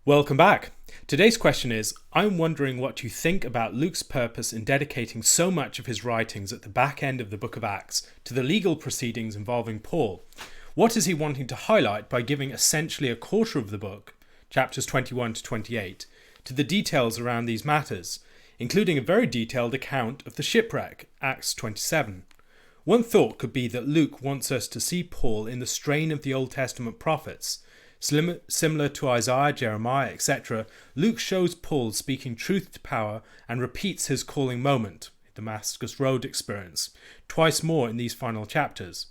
Welcome back. Today's question is, I'm wondering what you think about Luke's purpose in dedicating so much of his writings at the back end of the book of Acts to the legal proceedings involving Paul. What is he wanting to highlight by giving essentially a quarter of the book, chapters 21 to 28, to the details around these matters, including a very detailed account of the shipwreck, Acts 27. One thought could be that Luke wants us to see Paul in the strain of the Old Testament prophets. Similar to Isaiah, Jeremiah, etc., Luke shows Paul speaking truth to power and repeats his calling moment, the Damascus Rd experience, twice more in these final chapters.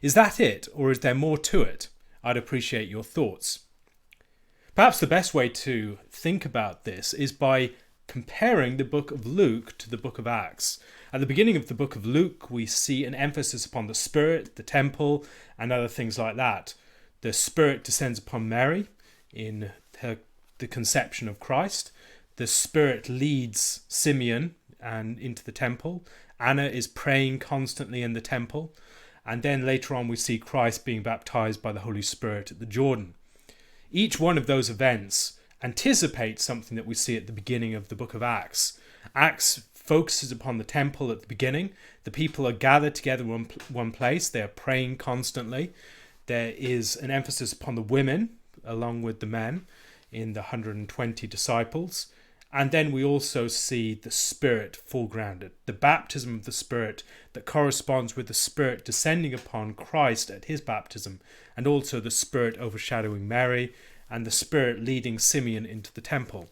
Is that it, or is there more to it? I'd appreciate your thoughts. Perhaps the best way to think about this is by comparing the book of Luke to the book of Acts. At the beginning of the book of Luke, we see an emphasis upon the Spirit, the temple, and other things like that. The Spirit descends upon Mary in the conception of Christ. The Spirit leads Simeon into the temple. Anna is praying constantly in the temple. And then later on we see Christ being baptized by the Holy Spirit at the Jordan. Each one of those events anticipates something that we see at the beginning of the book of Acts. Acts focuses upon the temple at the beginning. The people are gathered together in one place. They are praying constantly. There is an emphasis upon the women along with the men in the 120 disciples. And then we also see the Spirit foregrounded, the baptism of the Spirit that corresponds with the Spirit descending upon Christ at his baptism, and also the Spirit overshadowing Mary and the Spirit leading Simeon into the temple.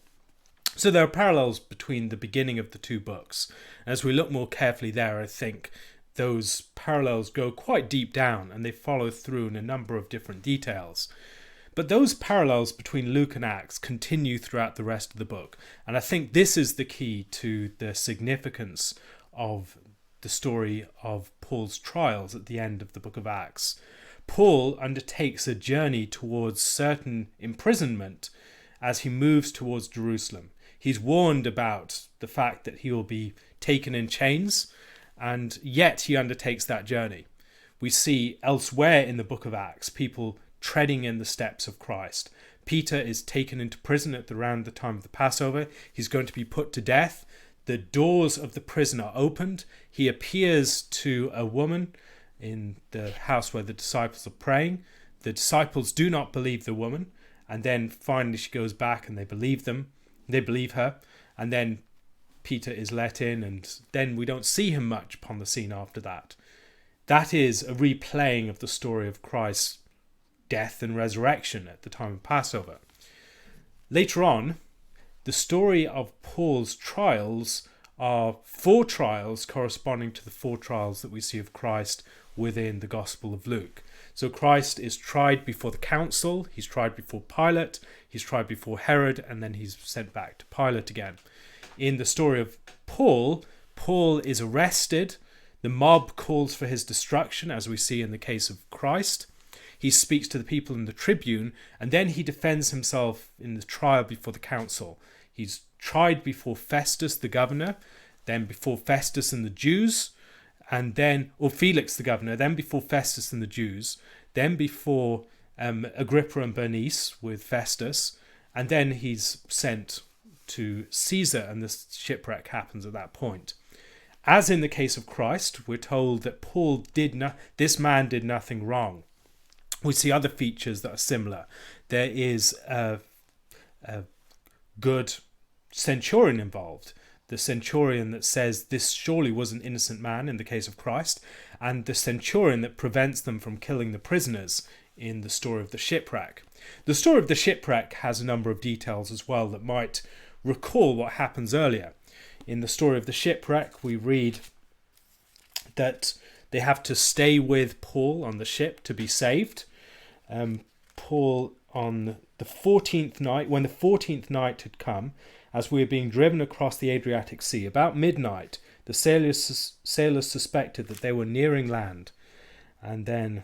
So there are parallels between the beginning of the two books. As we look more carefully there, I think those parallels go quite deep down and they follow through in a number of different details. But those parallels between Luke and Acts continue throughout the rest of the book. And I think this is the key to the significance of the story of Paul's trials at the end of the book of Acts. Paul undertakes a journey towards certain imprisonment as he moves towards Jerusalem. He's warned about the fact that he will be taken in chains, and yet he undertakes that journey. We see elsewhere in the book of Acts people treading in the steps of Christ. Peter is taken into prison around the time of the Passover. He's going to be put to death. The doors of the prison are opened. He appears to a woman in the house where the disciples are praying. The disciples do not believe the woman, and then finally she goes back and they believe her, and then Peter is let in, and then we don't see him much upon the scene after that. That is a replaying of the story of Christ's death and resurrection at the time of Passover. Later on, the story of Paul's trials are 4 trials corresponding to the 4 trials that we see of Christ within the Gospel of Luke. So Christ is tried before the council, he's tried before Pilate, he's tried before Herod, and then he's sent back to Pilate again. In the story of Paul is arrested. The mob calls for his destruction, as we see in the case of Christ. He speaks to the people in the tribune, and then he defends himself in the trial before the council. He's tried before Festus, the governor, then before Festus and the Jews, or Felix, the governor, then before Festus and the Jews, then before Agrippa and Bernice with Festus, and then he's sent to Caesar, and the shipwreck happens at that point. As in the case of Christ, we're told that this man did nothing wrong. We see other features that are similar. There is a good centurion involved. The centurion that says this surely was an innocent man in the case of Christ, and the centurion that prevents them from killing the prisoners in the story of the shipwreck. The story of the shipwreck has a number of details as well that might recall what happens earlier. In the story of the shipwreck, we read that they have to stay with Paul on the ship to be saved. Paul, on the 14th night, when the 14th night had come, as we were being driven across the Adriatic Sea, about midnight, the sailors suspected that they were nearing land. And then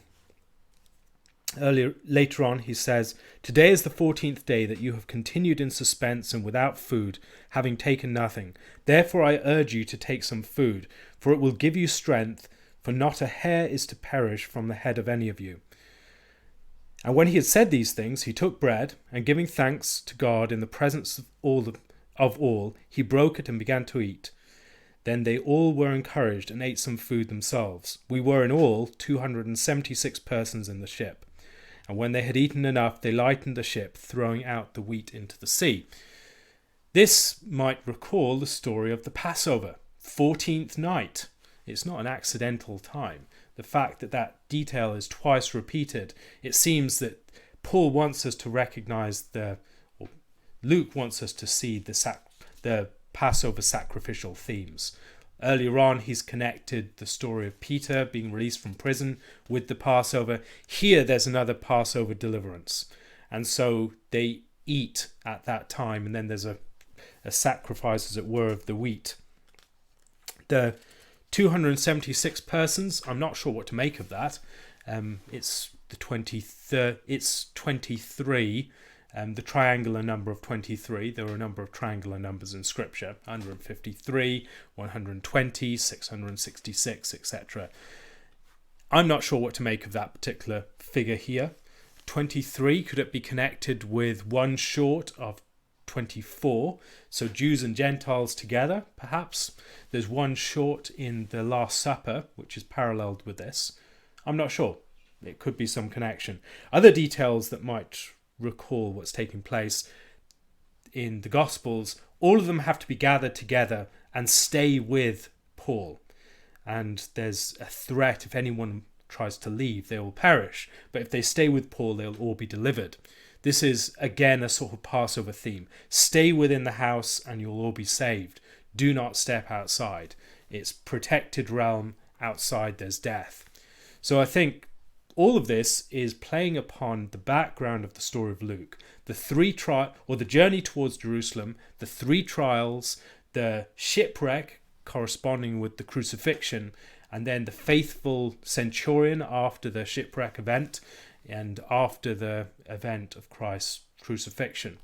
later on, he says, "Today is the 14th day that you have continued in suspense and without food, having taken nothing. Therefore I urge you to take some food, for it will give you strength, for not a hair is to perish from the head of any of you." And when he had said these things, he took bread, and giving thanks to God in the presence of all, he broke it and began to eat. Then they all were encouraged and ate some food themselves. We were in all 276 persons in the ship. And when they had eaten enough, they lightened the ship, throwing out the wheat into the sea. This might recall the story of the Passover, 14th night. It's not an accidental time. The fact that that detail is twice repeated, it seems that Paul wants us to recognize Luke wants us to see the Passover sacrificial themes. Earlier on, he's connected the story of Peter being released from prison with the Passover. Here, there's another Passover deliverance. And so they eat at that time, and then there's a sacrifice, as it were, of the wheat. The 276 persons, I'm not sure what to make of that. It's the 23rd. It's 23. The triangular number of 23. There are a number of triangular numbers in Scripture: 153, 120, 666, etc. I'm not sure what to make of that particular figure here. 23, could it be connected with one short of 24? So Jews and Gentiles together, perhaps. There's one short in the Last Supper, which is paralleled with this. I'm not sure. It could be some connection. Other details that might recall what's taking place in the Gospels, all of them have to be gathered together and stay with Paul. And there's a threat: if anyone tries to leave, they will perish. But if they stay with Paul, they'll all be delivered. This is, again, a sort of Passover theme. Stay within the house and you'll all be saved. Do not step outside. It's protected realm. Outside there's death. So I think all of this is playing upon the background of the story of Luke. The journey towards Jerusalem, the 3 trials, the shipwreck corresponding with the crucifixion, and then the faithful centurion after the shipwreck event and after the event of Christ's crucifixion.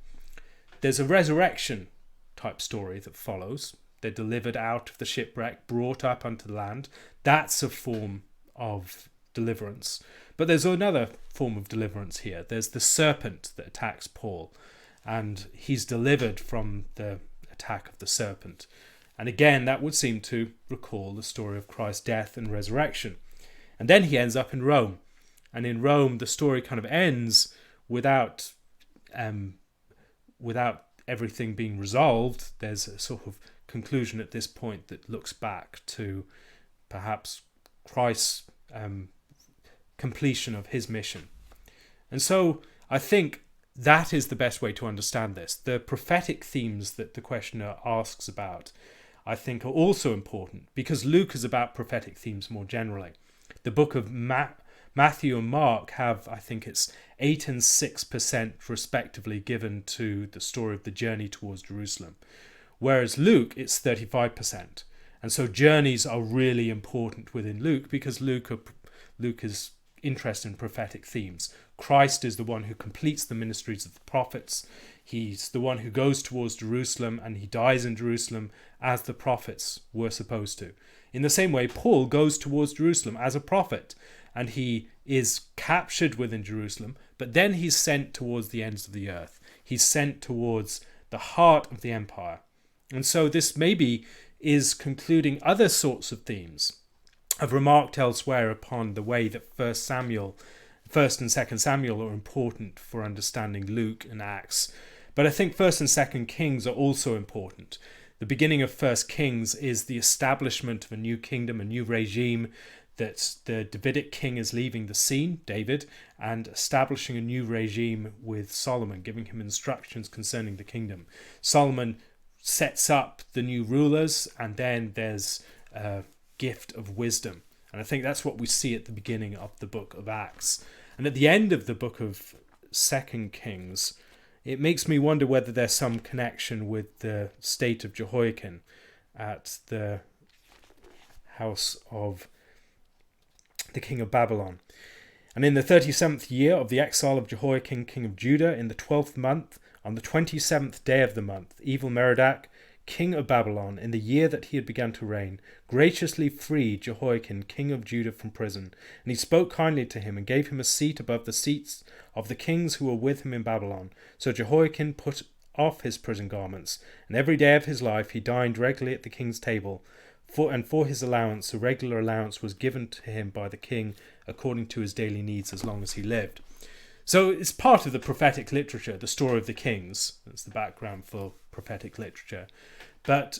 There's a resurrection type story that follows. They're delivered out of the shipwreck, brought up unto the land. That's a form of deliverance. But there's another form of deliverance here. There's the serpent that attacks Paul, and he's delivered from the attack of the serpent. And again, that would seem to recall the story of Christ's death and resurrection. And then he ends up in Rome. And in Rome, the story kind of ends without everything being resolved. There's a sort of conclusion at this point that looks back to perhaps Christ's completion of his mission. And so I think that is the best way to understand this. The prophetic themes that the questioner asks about, I think, are also important, because Luke is about prophetic themes more generally. The book of Matthew and Mark have, I think it's 8 and 6% respectively given to the story of the journey towards Jerusalem, whereas Luke, it's 35%. And so journeys are really important within Luke, because Luke is interested in prophetic themes. Christ is the one who completes the ministries of the prophets. He's the one who goes towards Jerusalem, and he dies in Jerusalem as the prophets were supposed to. In the same way, Paul goes towards Jerusalem as a prophet, and he is captured within Jerusalem, but then he's sent towards the ends of the earth. He's sent towards the heart of the empire. And so this maybe is concluding other sorts of themes. I've remarked elsewhere upon the way that 1st and 2nd Samuel are important for understanding Luke and Acts. But I think 1st and 2nd Kings are also important. The beginning of 1st Kings is the establishment of a new kingdom, a new regime, that the Davidic king is leaving the scene, David, and establishing a new regime with Solomon, giving him instructions concerning the kingdom. Solomon sets up the new rulers, and then there's a gift of wisdom. And I think that's what we see at the beginning of the book of Acts. And at the end of the book of 2nd Kings, it makes me wonder whether there's some connection with the state of Jehoiakim at the house of the king of Babylon. And in the 37th year of the exile of Jehoiakim, king of Judah, in the 12th month, on the 27th day of the month, Evil-Merodach, king of Babylon, in the year that he had begun to reign, graciously freed Jehoiakim, king of Judah, from prison. And he spoke kindly to him and gave him a seat above the seats of the kings who were with him in Babylon. So Jehoiakim put off his prison garments, and every day of his life he dined regularly at the king's table. For his allowance, a regular allowance was given to him by the king according to his daily needs as long as he lived. So it's part of the prophetic literature, the story of the kings. That's the background for prophetic literature. But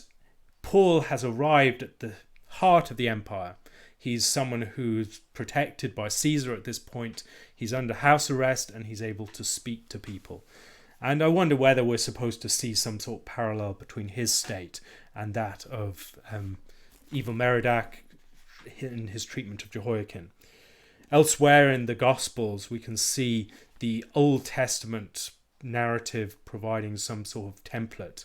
Paul has arrived at the heart of the empire. He's someone who's protected by Caesar at this point. He's under house arrest and he's able to speak to people. And I wonder whether we're supposed to see some sort of parallel between his state and that of Evil-Merodach in his treatment of Jehoiakim. Elsewhere in the Gospels, we can see the Old Testament narrative providing some sort of template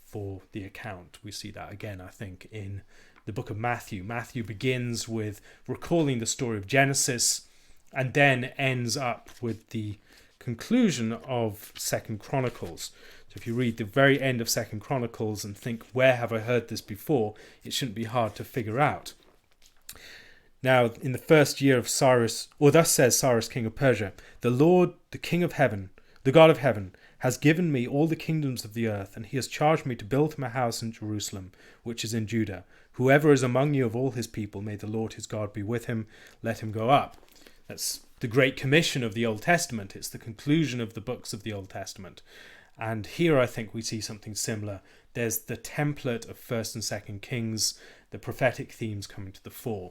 for the account. We see that again, I think, in the book of Matthew. Matthew begins with recalling the story of Genesis and then ends up with the conclusion of 2 Chronicles. So if you read the very end of 2 Chronicles and think, where have I heard this before? It shouldn't be hard to figure out. Now, in the first year of Cyrus, or thus says Cyrus, king of Persia, the Lord, the King of heaven, the God of heaven, has given me all the kingdoms of the earth, and he has charged me to build him a house in Jerusalem, which is in Judah. Whoever is among you of all his people, may the Lord his God be with him. Let him go up. That's the Great Commission of the Old Testament. It's the conclusion of the books of the Old Testament. And here I think we see something similar. There's the template of 1st and 2nd Kings, the prophetic themes coming to the fore.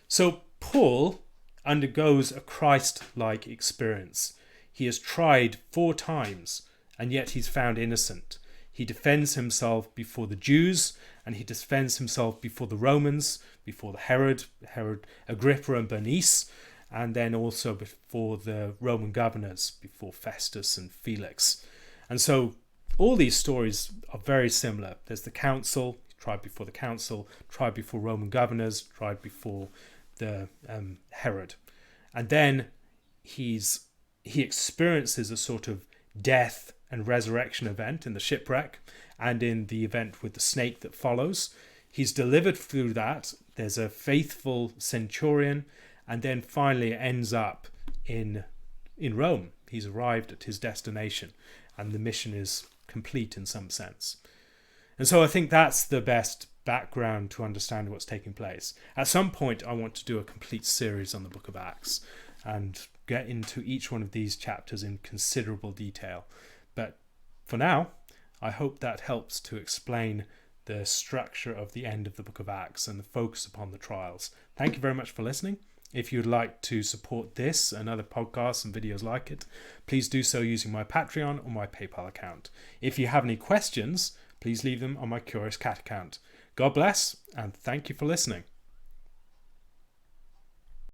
So Paul undergoes a Christ-like experience. He is tried 4 times, and yet he's found innocent. He defends himself before the Jews, and he defends himself before the Romans, before the Herod Agrippa and Bernice, and then also before the Roman governors, before Festus and Felix. And so all these stories are very similar. There's the council, tried before the council, tried before Roman governors, tried before the Herod. And then he experiences a sort of death and resurrection event in the shipwreck and in the event with the snake that follows. He's delivered through that. There's a faithful centurion, and then finally ends up in Rome. He's arrived at his destination and the mission is complete in some sense. And so I think that's the best background to understand what's taking place. At some point I want to do a complete series on the book of Acts and get into each one of these chapters in considerable detail. But for now, I hope that helps to explain the structure of the end of the book of Acts and the focus upon the trials. Thank you very much for listening. If you'd like to support this and other podcasts and videos like it, please do so using my Patreon or my PayPal account. If you have any questions, please leave them on my Curious Cat account. God bless, and thank you for listening.